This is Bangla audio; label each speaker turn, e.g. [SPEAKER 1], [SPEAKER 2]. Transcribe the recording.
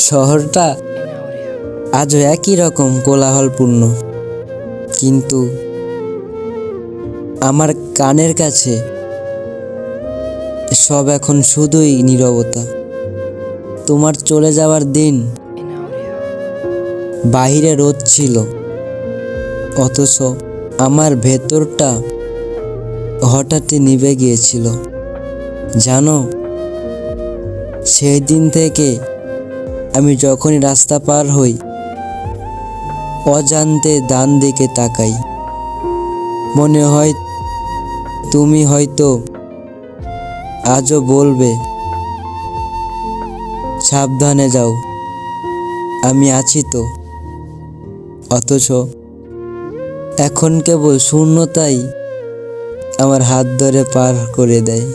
[SPEAKER 1] শহরটা আজও একই রকম কোলাহলপূর্ণ, কিন্তু আমার কানের কাছে সব এখন শুধুই নীরবতা। তোমার চলে যাওয়ার দিন বাহিরে রোদ ছিল, অথচ আমার ভেতরটা হঠাৎই নিভে গিয়েছিল। জানো, সেই দিন থেকে আমি যখনই রাস্তা পার হই অজান্তে ডান দিকে তাকাই। মনে হয় তুমি হয়তো আজও বলবে, সাবধানে যাও, আমি আছি তো। অথচ এখন কেবল শূন্যতাই আমার হাত ধরে পার করে দেয়।